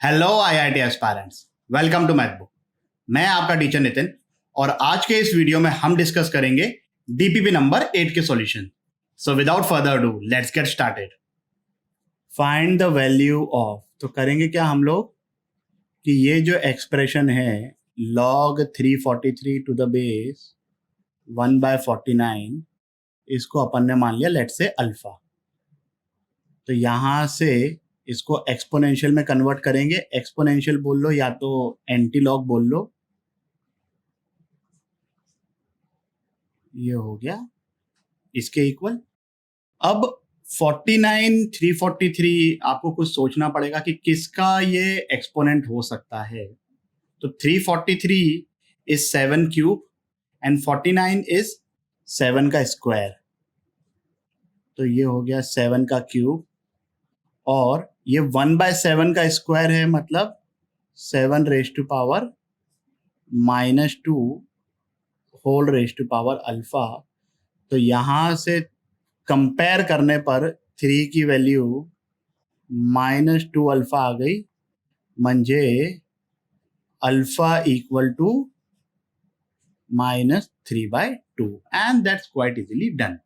Hello IIT aspirants, welcome to Mathbook. मैं आपका teacher Nitin और आज के इस वीडियो में हम डिस्कस करेंगे डीपीपी नंबर 8 के solution. So without further do let's get started. Find the value of, तो करेंगे क्या हम लोग कि ये जो एक्सप्रेशन है log 343 टू द बेस 1/49, इसको अपन ने मान लिया लेट से अल्फा। तो यहां से इसको एक्सपोनेंशियल में कन्वर्ट करेंगे। एक्सपोनेंशियल बोल लो या तो एंटी लॉग बोल लो। ये हो गया इसके इक्वल। अब 49 343 आपको कुछ सोचना पड़ेगा कि किसका ये एक्सपोनेंट हो सकता है। तो 343 इज 7 क्यूब एंड 49 इज 7 का स्क्वायर। तो ये हो गया 7 का क्यूब और ये 1/7 का स्क्वायर है, मतलब 7 raise to power -2 whole raise to power alpha. तो यहां से कंपेयर करने पर 3 की वैल्यू -2 अल्फा आ गई, म्हणजे alpha equal to -3/2 and that's quite easily done.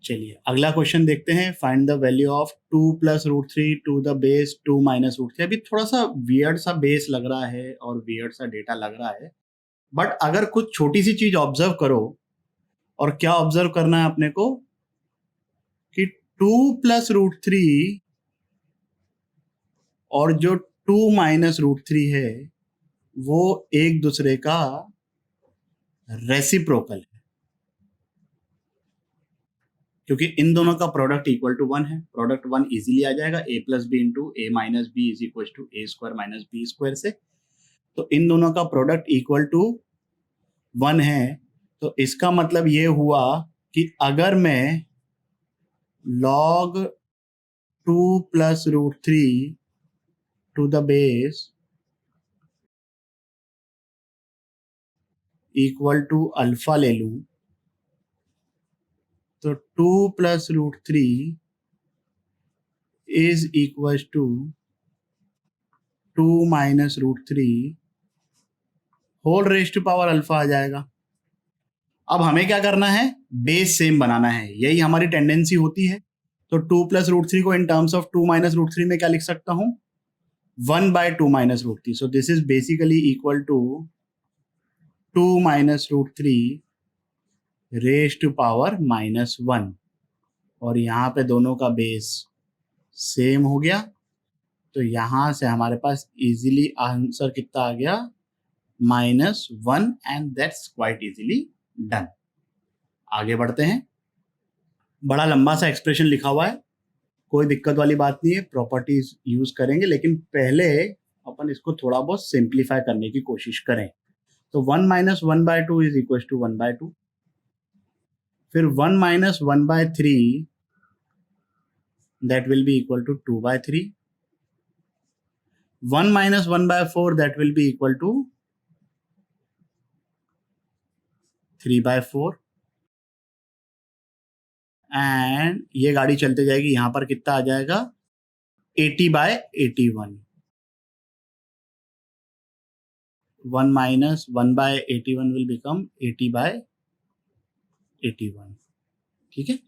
चलिए अगला क्वेश्चन देखते हैं। Find the value of 2 + √3 to the base 2 - √3। अभी थोड़ा सा वियर्ड सा बेस लग रहा है और वियर्ड सा डेटा लग रहा है, बट अगर कुछ छोटी सी चीज ऑब्जर्व करो, और क्या ऑब्जर्व करना है अपने को कि 2 + √3 और जो 2 - √3 है वो एक दूसरे का रेसिप्रोकल है, क्योंकि इन दोनों का प्रोडक्ट इक्वल टू 1 है। प्रोडक्ट 1 इजीली आ जाएगा, a + b into a - b is equal to a² - b square से। तो इन दोनों का प्रोडक्ट इक्वल टू 1 है। तो इसका मतलब ये हुआ कि अगर मैं log 2 + √3 to the base equal to alpha ले लूं, तो 2 + √3 is equal to 2 - √3 whole raise to power alpha आ जाएगा। अब हमें क्या करना है, बेस सेम बनाना है, यही हमारी टेंडेंसी होती है। तो 2 + √3 को इन टर्म्स ऑफ 2 - √3 में क्या लिख सकता हूं, 1/2 - √3। So this is basically equal to 2 - √3 raise to power -1, और यहाँ पे दोनों का बेस सेम हो गया। तो यहां से हमारे पास इजीली आंसर कितना आ गया, -1, and that's quite easily done. आगे बढ़ते हैं। बड़ा लंबा सा एक्सप्रेशन लिखा हुआ है, कोई दिक्कत वाली बात नहीं है, प्रॉपर्टीज यूज करेंगे, लेकिन पहले अपन इसको थोड़ा बहुत सिंप्लीफाई करने की कोशिश करें। तो 1 - 1/2 इज इक्वल टू 1/2, फिर 1 - 1/3 that will be equal to 2/3, 1 - 1/4 that will be equal to 3/4, and ये गाड़ी चलते जाएगी, यहां पर कितना आ जाएगा 80/81, 1 - 1/81 will become 80/81। ठीक है,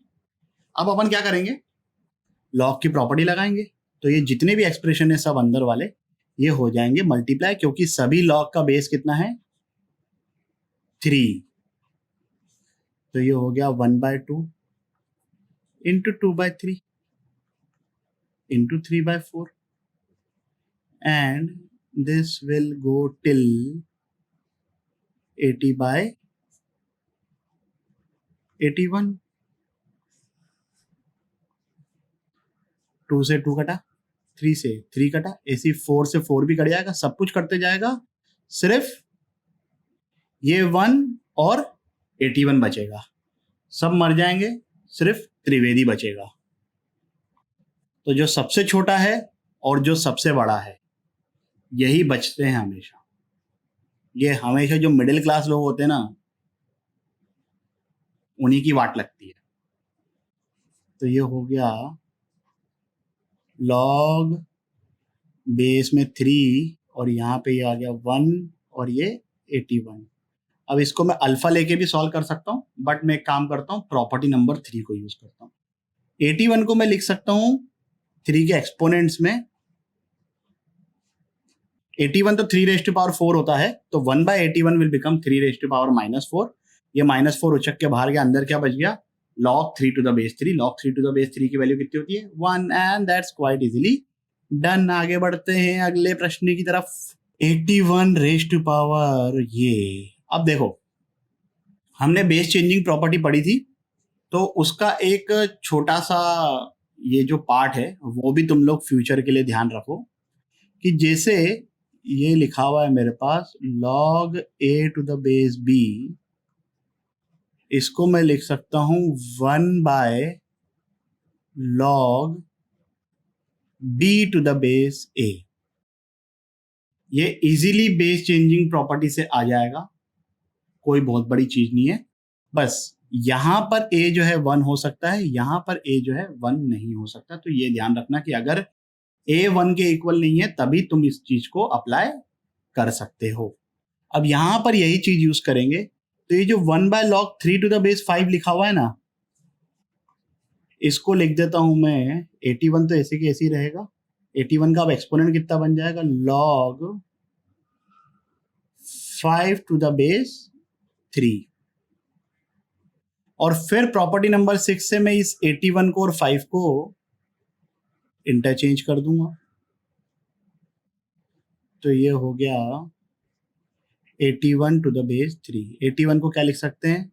अब अपन क्या करेंगे, लॉग की प्रॉपर्टी लगाएंगे। तो ये जितने भी एक्सप्रेशन है सब अंदर वाले ये हो जाएंगे मल्टीप्लाई, क्योंकि सभी लॉग का बेस कितना है 3। तो ये हो गया 1/2 into 2/3 into 3/4, and this will go till 80/81। 2 से 2 कटा, 3 से 3 कटा, ऐसी 4 से 4 भी कट जाएगा, सब कुछ करते जाएगा, सिर्फ ये 1 और 81 बचेगा, सब मर जाएंगे, सिर्फ त्रिवेदी बचेगा। तो जो सबसे छोटा है और जो सबसे बड़ा है यही बचते हैं हमेशा। ये हमेशा जो मिडिल क्लास लोग होते हैं ना, उन्हीं की वाट लगती है। तो ये हो गया log बेस में 3 और यहाँ पे ये आ गया 1 और ये 81। अब इसको मैं अल्फा लेके भी सॉल्व कर सकता हूँ, बट मैं एक काम करता हूँ, प्रॉपर्टी नंबर 3 को यूज करता हूँ। 81 को मैं लिख सकता हूँ 3 के एक्सपोनेंट्स में। 81 तो 3 रेज़ टू पावर 4 होता है, तो 1/81 will become 3 raise to power -4। ये -4 उछक के बाहर गया, अंदर क्या बच गया, log 3 to the base 3। log 3 to the base 3 की वैल्यू कितनी होती है, 1, and that's quite easily done. आगे बढ़ते हैं अगले प्रश्न की तरफ। 81 रेज़ टू पावर ये। अब देखो, हमने बेस चेंजिंग प्रॉपर्टी पढ़ी थी, तो उसका एक छोटा सा ये जो पार्ट है वो भी तुम लोग फ्यूचर के लिए ध्यान रखो, कि जैसे ये लिखा हुआ है मेरे पास log a to the base b, इसको मैं लिख सकता हूं 1/log b to the base a। ये इजीली बेस चेंजिंग प्रॉपर्टी से आ जाएगा, कोई बहुत बड़ी चीज नहीं है। बस यहां पर a जो है 1 हो सकता है, यहां पर a जो है 1 नहीं हो सकता। तो ये ध्यान रखना कि अगर a 1 के इक्वल नहीं है तभी तुम इस चीज को अप्लाई कर सकते हो। अब यहां पर यही चीज यूज करेंगे, तो ये जो 1/log 3 टू द बेस 5 लिखा हुआ है ना, इसको लिख देता हूं मैं 81, तो ऐसे की ऐसे ही रहेगा। 81 का अब एक्सपोनेंट कितना बन जाएगा, log 5 टू द बेस 3। और फिर प्रॉपर्टी नंबर 6 से मैं इस 81 को और 5 को इंटरचेंज कर दूंगा, तो ये हो गया 81 टू द बेस 3। 81 को क्या लिख सकते हैं,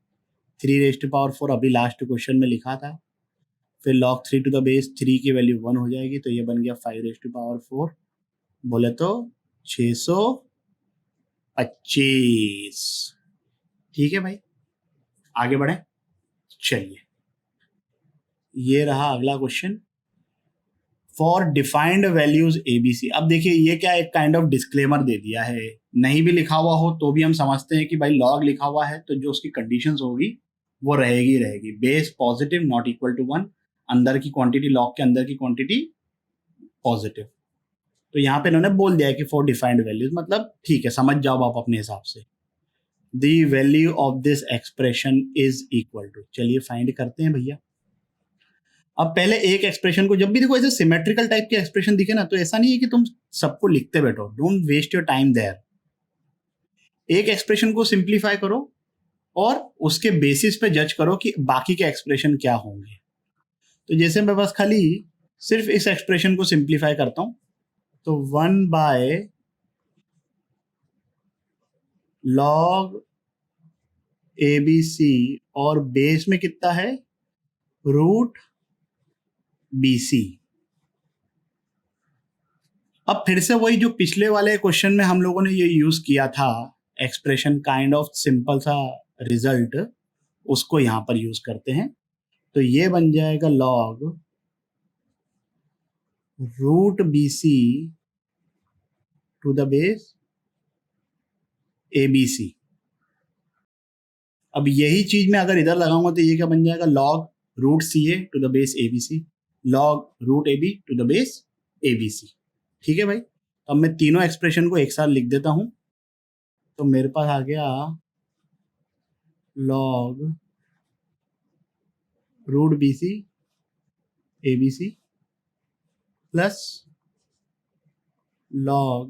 3 रेज़ टू पावर 4, अभी लास्ट क्वेश्चन में लिखा था। फिर log 3 टू द बेस 3 की वैल्यू 1 हो जाएगी, तो ये बन गया 5 रेज़ टू पावर 4, बोले तो 625। ठीक है भाई, आगे बढ़े। चलिए, ये रहा अगला question. For defined values ABC. अब देखिए, ये क्या एक काइंड ऑफ डिस्क्लेमर दे दिया है, नहीं भी लिखा हुआ हो तो भी हम समझते हैं कि भाई लॉग लिखा हुआ है तो जो उसकी कंडीशंस होगी वो रहेगी रहेगी। Base positive not equal to 1, अंदर की क्वांटिटी, लॉग के अंदर की क्वांटिटी पॉजिटिव। तो यहाँ पे इन्होंने बोल दिया है कि फॉर डिफाइंड वैल्यूज, मतलब ठीक है, समझ जाओ आप अपने हिसाब से। The value of this expression is equal to, चलिए फाइंड करते हैं भैया। अब पहले एक एक्सप्रेशन को, जब भी देखो ऐसे सिमेट्रिकल टाइप के एक्सप्रेशन दिखे ना, तो ऐसा नहीं है कि तुम सबको लिखते बैठो, don't waste your time there. एक एक्सप्रेशन को सिंप्लीफाई करो और उसके बेसिस पे जज करो कि बाकी के एक्सप्रेशन क्या होंगे। तो जैसे मैं बस खाली सिर्फ इस एक्सप्रेशन को सिंप्लीफाई करता हूं, तो 1/log ABC और बेस में कितना है, √BC। अब फिर से वही जो पिछले वाले क्वेश्चन में हम लोगों ने ये यूज किया था एक्सप्रेशन, काइंड ऑफ सिंपल सा रिजल्ट, उसको यहां पर यूज करते हैं। तो ये बन जाएगा log √BC to the base ABC। अब यही चीज मैं अगर इधर लगाऊंगा तो ये क्या बन जाएगा, log √CA to the base ABC, log √AB to the base ABC। ठीक है भाई, अब मैं तीनों एक्सप्रेशन को एक साथ लिख देता हूं, तो मेरे पास आ गया log √BC ABC plus log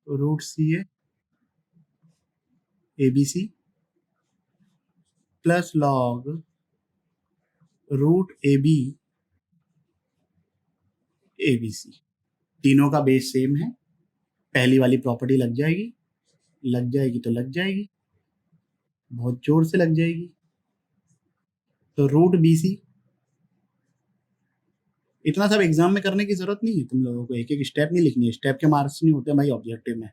√CA ABC plus log √AB ABC। तीनों का बेस सेम है, पहली वाली प्रॉपर्टी लग जाएगी, लग जाएगी तो लग जाएगी, बहुत जोर से लग जाएगी। तो √BC, इतना सब एग्जाम में करने की जरूरत नहीं है, तुम लोगों को एक एक स्टेप नहीं लिखनी है, स्टेप के मार्क्स नहीं होते भाई ऑब्जेक्टिव में,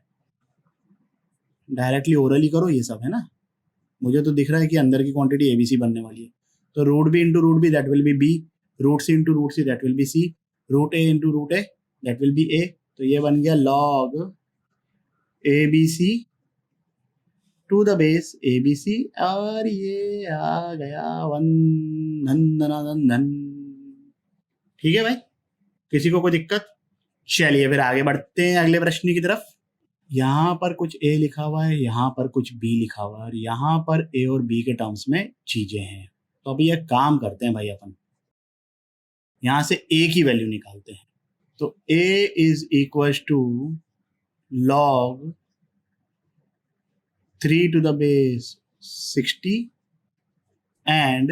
डायरेक्टली ओरली करो ये सब, है ना। मुझे तो दिख रहा है कि अंदर की क्वांटिटी ABC बनने वाली है, तो √B into √B that will be B, √C into √C that will be C, √A into √A that will be A। तो ये बन गया log ABC to the base ABC, और ये आ गया 1 धन धन धन धन। ठीक है भाई, किसी को कोई दिक्कत? चलिए फिर आगे बढ़ते हैं अगले प्रश्न की तरफ। यहाँ पर कुछ ए लिखा हुआ है, यहाँ पर कुछ बी लिखा हुआ है, और यहाँ पर ए और बी के टर्म्स में चीजें हैं। तो अभी एक काम करते हैं भाई, अपन यहाँ से ए की वैल्यू निकालते हैं। तो a is equal to log 3 to the base 60 and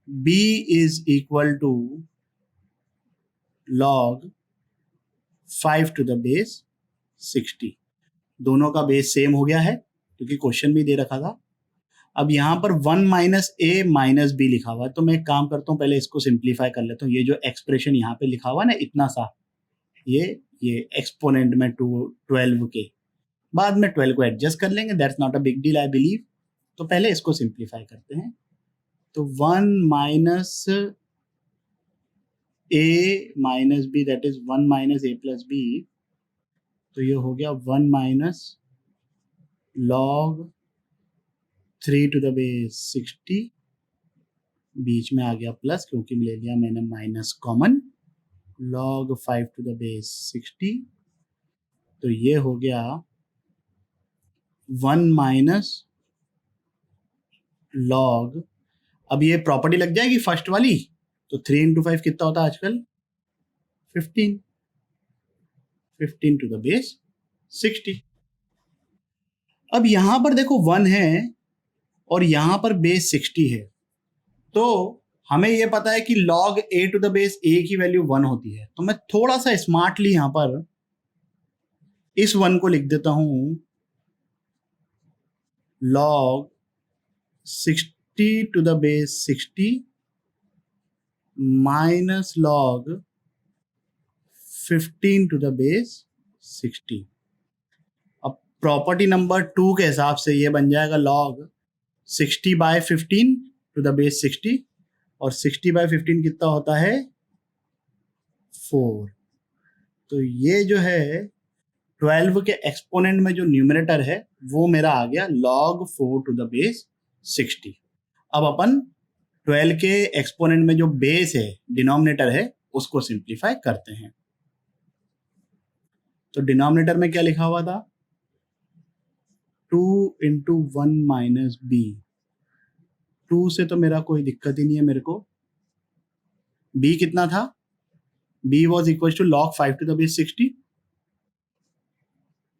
b is equal to log 5 to the base 60। दोनों का बेस सेम हो गया है क्योंकि क्वेश्चन भी दे रखा था। अब यहाँ पर 1 माइनस ए माइनस बी लिखा हुआ है, तो मैं एक काम करता हूँ, पहले इसको सिंप्लीफाई कर लेता हूँ। ये जो एक्सप्रेशन यहाँ पे लिखा हुआ है ना, इतना सा, ये एक्सपोनेंट में 12 के बाद में 12 को एडजस्ट कर लेंगे, that's not a big deal I believe. तो पहले इसको सिंप्लीफाई करते हैं। तो 1 minus A minus B that is 1 minus A plus B, तो ये हो गया 1 minus log 3 to the base 60, बीच में आ गया प्लस क्योंकि ले लिया मैंने minus common, log 5 to the base 60, तो ये हो गया 1 माइनस लॉग, अब ये प्रॉपर्टी लग जाएगी फर्स्ट वाली, तो 3 इंटू 5 कितना होता है आजकल 15, 15 टू द बेस 60। अब यहां पर देखो 1 है और यहां पर बेस 60 है, तो हमें यह पता है कि log a to the base a की वैल्यू 1 होती है। तो मैं थोड़ा सा स्मार्टली यहां पर इस 1 को लिख देता हूं log 60 to the base 60 minus log 15 to the base 60। अब प्रॉपर्टी नंबर 2 के हिसाब से ये बन जाएगा log 60 by 15 to the base 60, और 60 बाय 15 कितना होता है 4। तो ये जो है 12 के एक्सपोनेंट में जो न्यूमरेटर है वो मेरा आ गया log 4 टू द बेस 60। अब अपन 12 के एक्सपोनेंट में जो बेस है, डिनोमिनेटर है, उसको सिंप्लीफाई करते हैं। तो डिनोमिनेटर में क्या लिखा हुआ था 2 इंटू 1 माइनस बी, 2 से तो मेरा कोई दिक्कत ही नहीं है मेरे को। b कितना था, b was equal to log 5 to the base 60,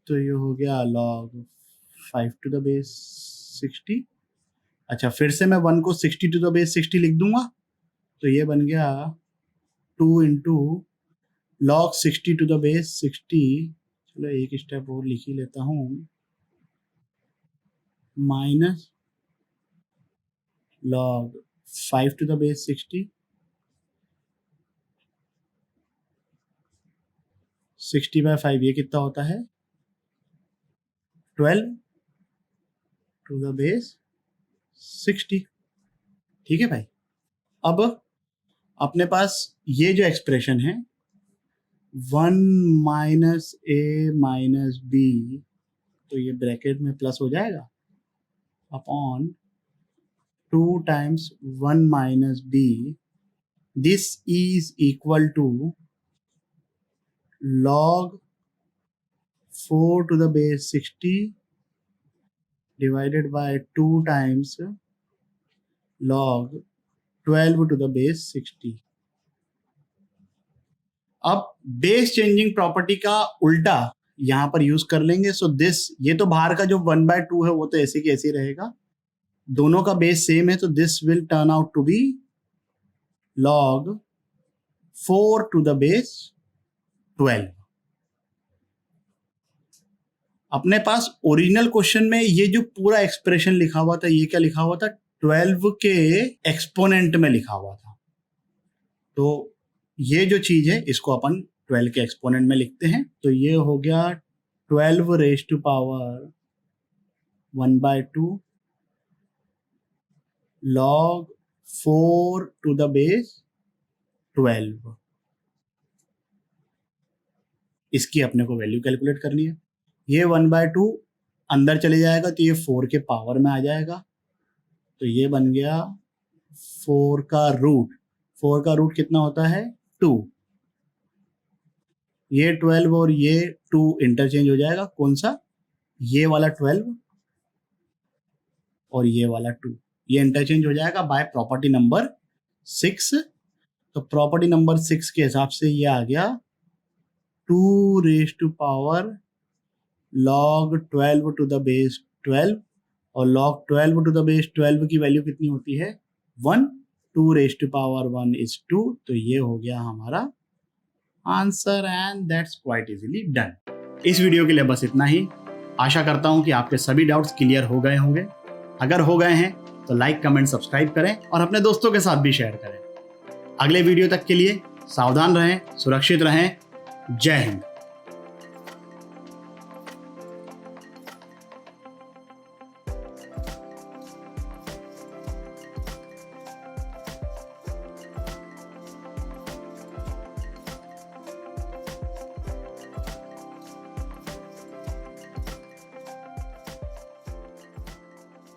तो ये हो गया log 5 टू द बेस 60। अच्छा, फिर से मैं 1 को 60 टू द बेस 60 लिख दूंगा, तो ये बन गया 2 into log 60 to the base 60, चलो एक स्टेप और लिख ही लेता हूं, minus log 5 to the base 60, 60 by 5 ये कितना होता है 12 टू द बेस 60। ठीक है भाई। अब अपने पास ये जो एक्सप्रेशन है 1 माइनस ए माइनस बी, तो ये ब्रैकेट में प्लस हो जाएगा upon 2 times 1 minus B, this is equal to log 4 to the base 60 divided by 2 times log 12 to the base 60। अब बेस चेंजिंग प्रॉपर्टी का उल्टा यहां पर यूज कर लेंगे। सो दिस, ये तो बाहर का जो 1/2 है वो तो ऐसे की ऐसे रहेगा, दोनों का बेस सेम है, तो this will turn out to be log 4 to the base 12। अपने पास ओरिजिनल क्वेश्चन में ये जो पूरा एक्सप्रेशन लिखा हुआ था, ये क्या लिखा हुआ था 12 के एक्सपोनेंट में लिखा हुआ था। तो ये जो चीज है इसको अपन 12 के एक्सपोनेंट में लिखते हैं, तो ये हो गया 12 raise to power 1/2 log 4 to the base 12। इसकी अपने को वैल्यू कैलकुलेट करनी है। ये 1/2 अंदर चले जाएगा तो ये 4 के पावर में आ जाएगा, तो ये बन गया 4 का रूट। 4 का रूट कितना होता है 2, ये 12 और ये 2 इंटरचेंज हो जाएगा। कौन सा? ये वाला 12 और ये वाला 2, ये इंटरचेंज हो जाएगा बाय प्रॉपर्टी नंबर 6। तो प्रॉपर्टी नंबर 6 के हिसाब से ये आ गया 2 raise to power log 12 to the base 12, और log 12 टू द बेस 12 की वैल्यू कितनी होती है? 1। 2 रेज टू पावर 1 इज 2। तो ये हो गया हमारा answer and that's quite easily done. इस वीडियो के लिए बस इतना ही। आशा करता हूं कि आपके सभी डाउट्स क्लियर हो गए होंगे। अगर हो गए हैं तो लाइक, कमेंट, सब्सक्राइब करें और अपने दोस्तों के साथ भी शेयर करें। अगले वीडियो तक के लिए सावधान रहें, सुरक्षित रहें। जय हिंद।